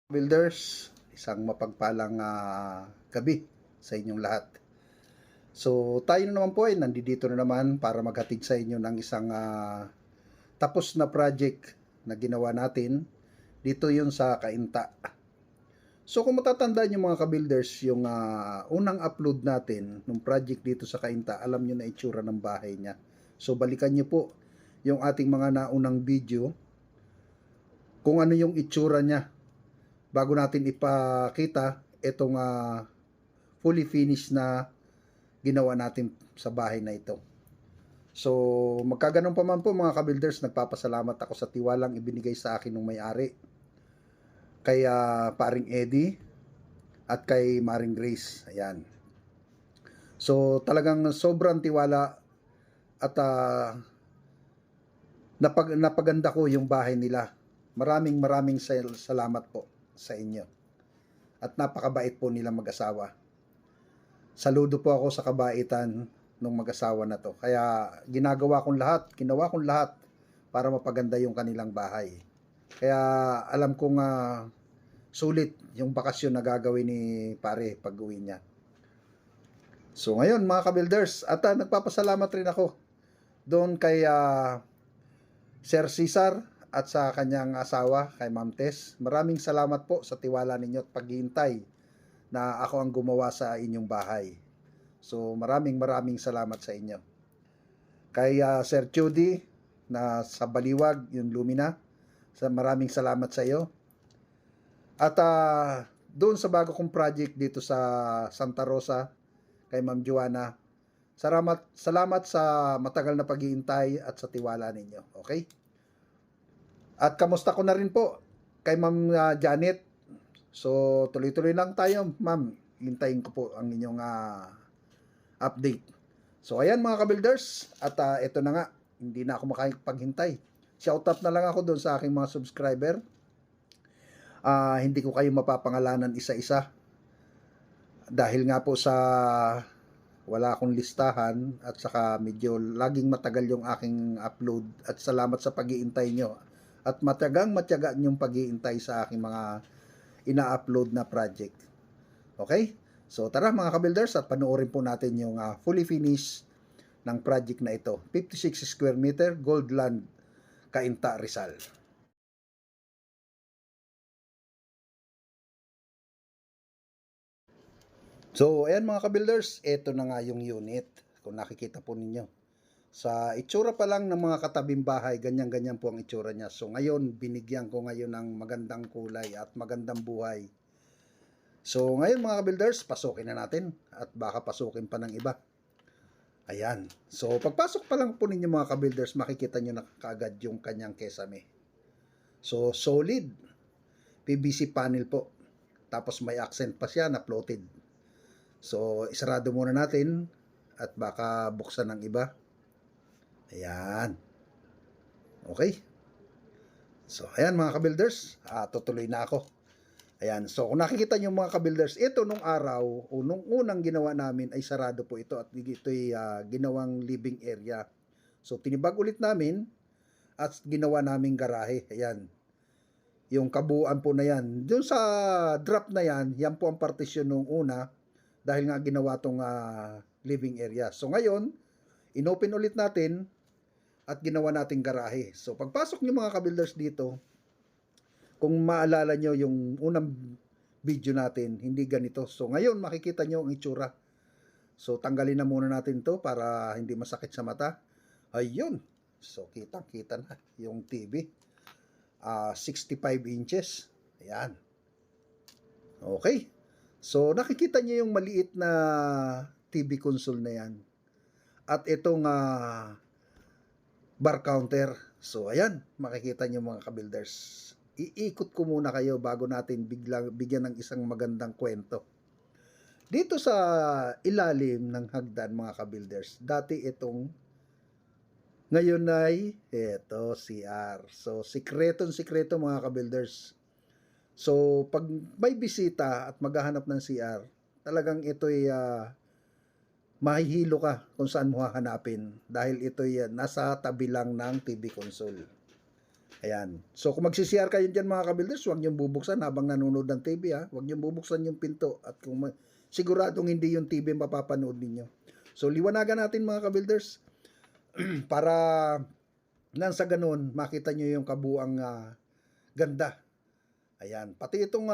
Builders, isang mapagpalang gabi sa inyong lahat. So tayo na naman po ay nandito na naman para maghatid sa inyo ng isang tapos na project na ginawa natin. Dito yun sa Kainta. So kung matatandaan yung mga ka-builders, yung unang upload natin ng project dito sa Kainta, alam nyo na itsura ng bahay niya. So balikan nyo po yung ating mga naunang video kung ano yung itsura niya bago natin ipakita itong fully finished na ginawa natin sa bahay na ito. So, magkaganon pa man po mga ka-builders, nagpapasalamat ako sa tiwalang ibinigay sa akin ng may-ari. Kay paring Eddie at kay Maring Grace. Ayan. So, talagang sobrang tiwala at napaganda ko yung bahay nila. Maraming salamat po sa inyo. At napakabait po nilang mag-asawa. Saludo po ako sa kabaitan ng mag-asawa na to. Kaya ginawa kong lahat para mapaganda yung kanilang bahay. Kaya alam kong sulit yung bakasyon na gagawin ni pare pag uwi niya. So ngayon mga ka-builders, at nagpapasalamat rin ako doon kay Sir Cesar at sa kanyang asawa, kay Ma'am Tess. Maraming salamat po sa tiwala ninyo at paghihintay na ako ang gumawa sa inyong bahay. So maraming salamat sa inyo. Kay Sir Judy na sa Baliwag, yung Lumina, maraming salamat sa iyo. At doon sa bago kong project dito sa Santa Rosa, kay Ma'am Joanna, salamat sa matagal na paghihintay at sa tiwala ninyo. Okay? At kamusta ko na rin po kay Ma'am Janet. So, tuloy-tuloy lang tayo, Ma'am. Hintayin ko po ang inyong update. So, ayan mga ka-builders. At ito na nga, hindi na ako makapaghintay. Shout out na lang ako doon sa aking mga subscriber. Hindi ko kayo mapapangalanan isa-isa. Dahil nga po sa wala akong listahan at saka medyo laging matagal yung aking upload. At salamat sa pag-iintay nyo. At matyaga yung pag-iintay sa aking mga ina-upload na project. Okay? So tara mga ka-builders at panoorin po natin yung fully finished ng project na ito. 56 square meter, Goldland, Cainta, Rizal. So ayan mga ka-builders, ito na nga yung unit. Kung nakikita po ninyo. Sa itsura pa lang ng mga katabing bahay, ganyan-ganyan po ang itsura niya. So ngayon, binigyan ko ngayon ng magandang kulay at magandang buhay. So ngayon mga ka-builders, pasukin na natin at baka pasukin pa ng iba. Ayan. So pagpasok pa lang po ninyo mga ka-builders, makikita nyo na kaagad yung kanyang kesame. So solid PVC panel po. Tapos may accent pa siya na floated. So isarado muna natin at baka buksan ng iba. Ayan. Okay. So, ayan mga ka-builders. Tutuloy na ako. Ayan. So, kung nakikita nyo mga ka-builders, ito nung araw, o nung unang ginawa namin, ay sarado po ito. At ito'y ginawang living area. So, tinibag ulit namin at ginawa naming garahe. Ayan. Yung kabuuan po na yan. Doon sa drop na yan, yan po ang partisyon nung una dahil nga ginawa tong living area. So, ngayon, inopen ulit natin at ginawa nating garahe. So, pagpasok nyo mga ka-builders dito, kung maalala nyo yung unang video natin, hindi ganito. So, ngayon makikita nyo ang itsura. So, tanggalin na muna natin to para hindi masakit sa mata. Ayun. So, kitang-kita na yung TV. 65 inches. Ayan. Okay. So, nakikita nyo yung maliit na TV console na yan. At itong bar counter. So, ayan, makikita nyo mga ka-builders. Iikot ko muna kayo bago natin bigyan ng isang magandang kwento. Dito sa ilalim ng hagdan mga ka-builders, dati itong, ngayon ay, ito, CR. So, sikreto mga ka-builders. So, pag may bisita at maghahanap ng CR, talagang ito'y mahihilo ka kung saan mo hahanapin dahil ito yan nasa tabi lang ng TV console. Ayan. So kung magsi-CR kayo dyan mga kabuilders, huwag niyong bubuksan habang nanonood ng TV ha. Huwag niyong bubuksan yung pinto at kung siguradong hindi yung TV mapapanood ninyo. So liwanagan natin mga kabuilders para nang sa ganun makita niyo yung kabuang ganda. Ayan. Pati itong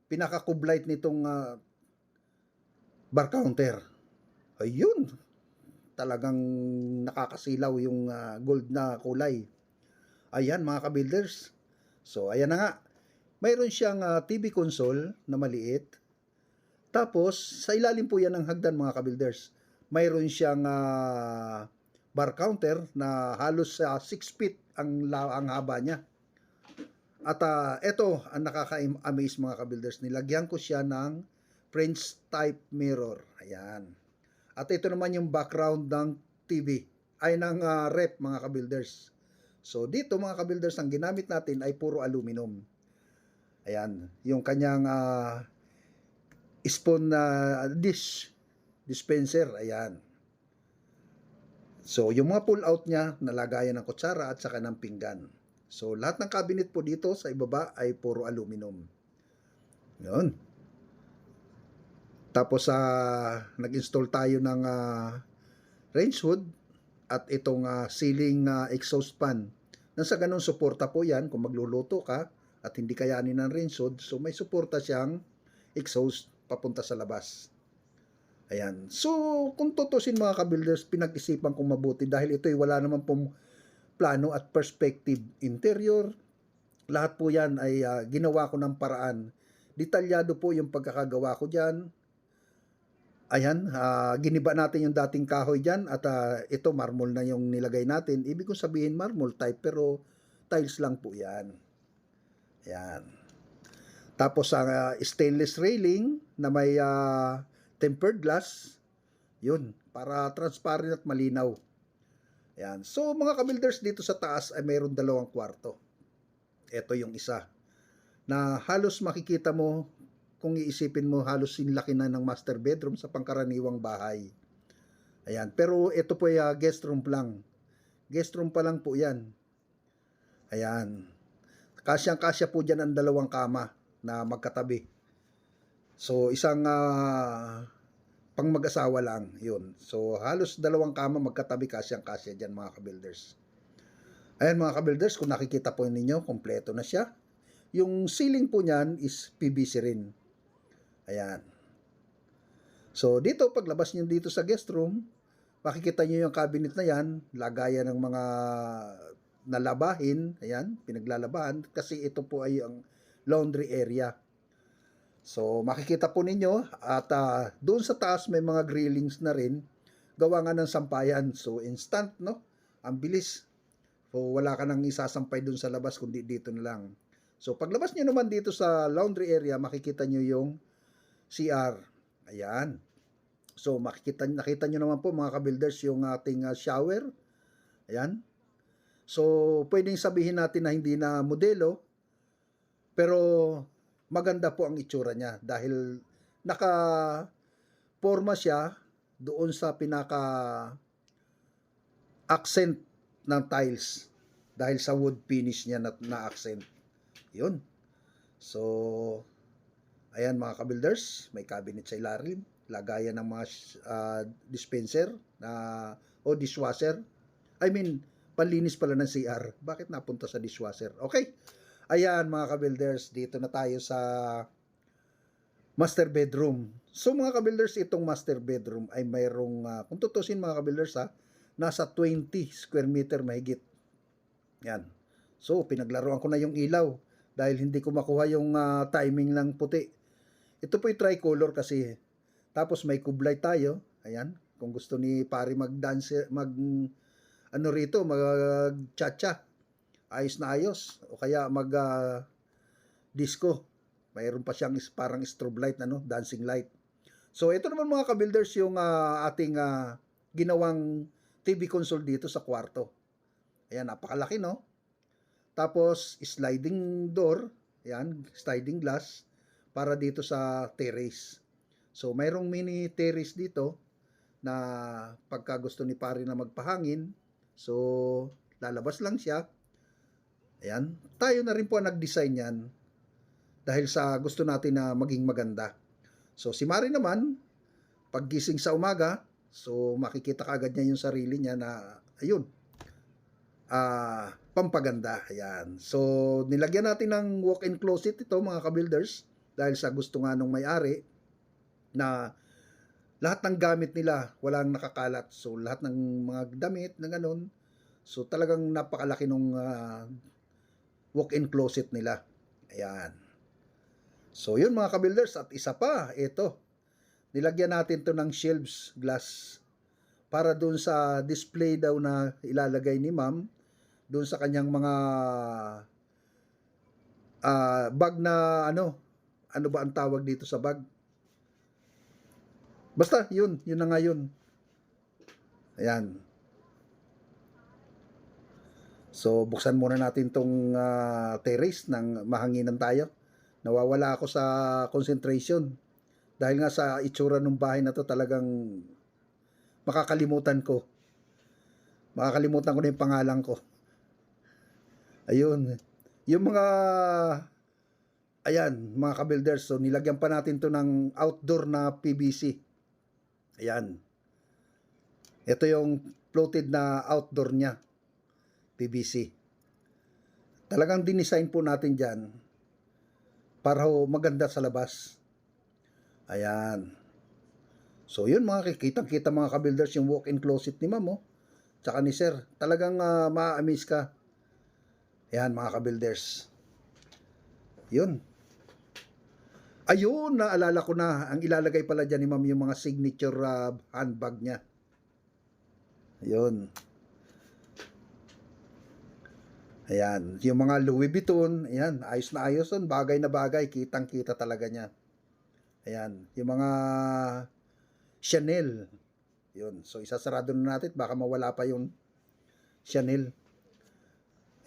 pinaka-kublight nitong bar counter. Ayun. Talagang nakakasilaw yung gold na kulay. Ayan mga ka-builders. So ayan na nga. Mayroon siyang TV console na maliit. Tapos sa ilalim po yan ng hagdan mga ka-builders. Mayroon siyang bar counter na halos 6 feet ang haba niya. At ito ang nakaka-amaze mga ka-builders. Nilagyan ko siya ng French type mirror. Ayan. At ito naman yung background ng TV. Ay ng rep mga ka-builders. So dito mga ka-builders, ang ginamit natin ay puro aluminum. Ayan, yung kanyang spoon dispenser, ayan. So yung mga pull out niya, nalagayan ng kutsara at saka ng pinggan. So lahat ng cabinet po dito sa ibaba ay puro aluminum. Yun. Tapos nag-install tayo ng range hood at itong ceiling exhaust fan. Nang sa ganun suporta po yan kung magluluto ka at hindi kayanin ng range hood, so may suporta siyang exhaust papunta sa labas. Ayan. So kung tutusin mga ka-builders, pinag-isipan kong mabuti dahil ito'y wala naman pong plano at perspective interior. Lahat po yan ay ginawa ko ng paraan. Detalyado po yung pagkakagawa ko dyan. Ayan, giniba natin yung dating kahoy dyan at ito marmol na yung nilagay natin. Ibig kong sabihin marmol type pero tiles lang po yan. Ayan. Tapos ang stainless railing na may tempered glass. Yun, para transparent at malinaw. Ayan. So mga ka-builders dito sa taas ay mayroon 2 kwarto. Ito yung isa na halos makikita mo kung iisipin mo halos sinlaki na ng master bedroom sa pangkaraniwang bahay. Ayan. Pero ito po ay guest room lang. Guest room pa lang po yan. Ayan. Kasyang-kasya po dyan ang 2 kama na magkatabi. So isang pang mag-asawa lang. Yun. So halos 2 kama magkatabi kasyang-kasya dyan mga ka-builders. Ayan mga ka-builders, kung nakikita po ninyo, kompleto na siya. Yung ceiling po niyan is PVC rin. Ayan. So, dito, paglabas nyo dito sa guest room, makikita nyo yung cabinet na yan, lagayan ng mga nalabahin, ayan, pinaglalabahan, kasi ito po ay ang laundry area. So, makikita po ninyo, at doon sa taas may mga grillings na rin, gawa nga ng sampayan. So, instant, no? Ang bilis. So, wala ka nang isasampay doon sa labas, kundi dito na lang. So, paglabas nyo naman dito sa laundry area, makikita nyo yung CR. Ayan. So, nakita nyo naman po mga ka-builders yung ating shower. Ayan. So, pwedeng sabihin natin na hindi na modelo, pero maganda po ang itsura niya dahil naka-forma siya doon sa pinaka-accent ng tiles dahil sa wood finish niya na accent. Yun. So, ayan mga ka-builders, may cabinet sa ilalim, lagayan ng mga dispenser o dishwasher. I mean, panlinis pala ng CR. Bakit napunta sa dishwasher? Okay. Ayan mga ka-builders, dito na tayo sa master bedroom. So mga ka-builders, itong master bedroom ay mayroong, kung tutusin mga ka-builders nasa 20 square meter mahigit. Yan. So, pinaglaruan ko na yung ilaw dahil hindi ko makuha yung timing ng puti. Ito po yung tricolor kasi. Tapos may kublay tayo. Ayan. Kung gusto ni pare mag-dance, mag-cha-cha. Ayos na ayos. O kaya disco. Mayroon pa siyang parang strobe light, dancing light. So, ito naman mga ka-builders yung ating ginawang TV console dito sa kwarto. Ayan, napakalaki, no? Tapos, sliding door. Ayan, sliding glass para dito sa terrace. So, mayroong mini terrace dito na pagka gusto ni pare na magpahangin, so, lalabas lang siya. Ayan, tayo na rin po ang nag-design yan dahil sa gusto natin na maging maganda. So si Mari naman, paggising sa umaga, so makikita kaagad niya yung sarili niya na ayun, pampaganda. Ayan. So nilagyan natin ng walk-in closet ito mga ka-builders dahil sa gusto nga nung may-ari na lahat ng gamit nila walang nakakalat. So lahat ng mga damit na ganun, so talagang napakalaki nung walk-in closet nila. Ayan. So yun mga ka-builders, at isa pa, ito. Nilagyan natin to ng shelves glass para doon sa display daw na ilalagay ni ma'am doon sa kanyang mga bag na ano ba ang tawag dito sa bag? Basta yun na nga yun. Ayan. So buksan muna natin tong terrace ng mahanginan tayo. Nawawala ako sa concentration dahil nga sa itsura ng bahay na to talagang makakalimutan ko na yung pangalan ko. Ayun, yung mga mga ka-builders, so nilagyan pa natin to ng outdoor na PVC. Ayan, ito yung floated na outdoor nya PVC. Talagang dinesign po natin dyan para maganda sa labas. Ayan. So yun mga kitang-kita mga ka-builders yung walk-in closet ni ma'am tsaka ni sir. Talagang ma-amaze ka. Ayan mga ka-builders. Yun. Ayun, naalala ko na. Ang ilalagay pala dyan ni ma'am yung mga signature handbag niya. Ayun. Ayan, yung mga Louis Vuitton, ayan, ayos na ayos yun, bagay na bagay, kitang-kita talaga niya. Ayan, yung mga Chanel, yun. So, isasarado na natin, baka mawala pa yung Chanel.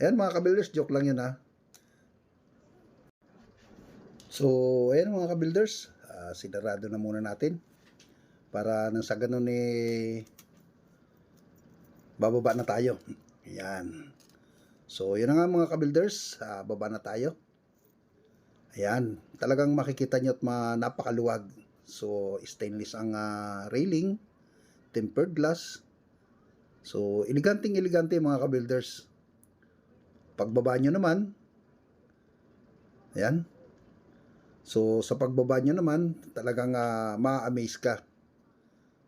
Ayan mga ka-builders, joke lang yun So, ayan mga ka-builders, sinarado na muna natin para nang sa ganun bababa na tayo. Ayan. So, yun na nga mga ka-builders, baba na tayo. Ayan, talagang makikita nyo at napakaluwag. So, stainless ang railing, tempered glass. So, elegante mga ka-builders. Pagbaba nyo naman, ayan. So, sa pagbaba nyo naman, talagang ma-amaze ka.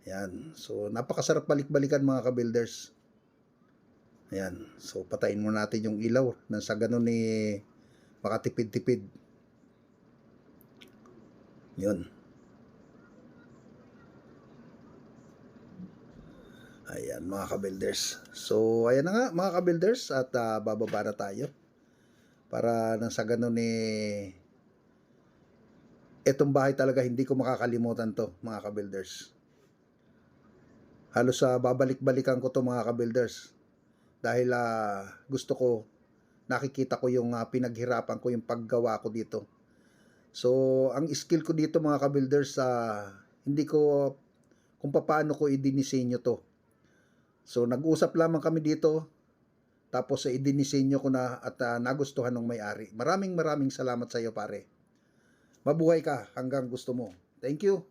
Ayan, so napakasarap balik-balikan mga ka-builders. Ayan. So, patayin muna natin yung ilaw nang sa ganun makatipid-tipid. Yun. Ayan mga ka-builders. So, ayan na nga mga ka-builders at bababa na tayo. Para nang sa ganun etong bahay talaga hindi ko makakalimutan to mga ka-builders. Halos babalik-balikan ko to mga ka-builders. Dahil gusto ko, nakikita ko yung pinaghirapan ko, yung paggawa ko dito. So, ang skill ko dito mga ka-builders, hindi ko, kung paano ko idinisenyo to. So, nag-usap lamang kami dito, tapos idinisenyo ko na at nagustuhan ng may-ari. Maraming salamat sa iyo pare. Mabuhay ka hanggang gusto mo. Thank you.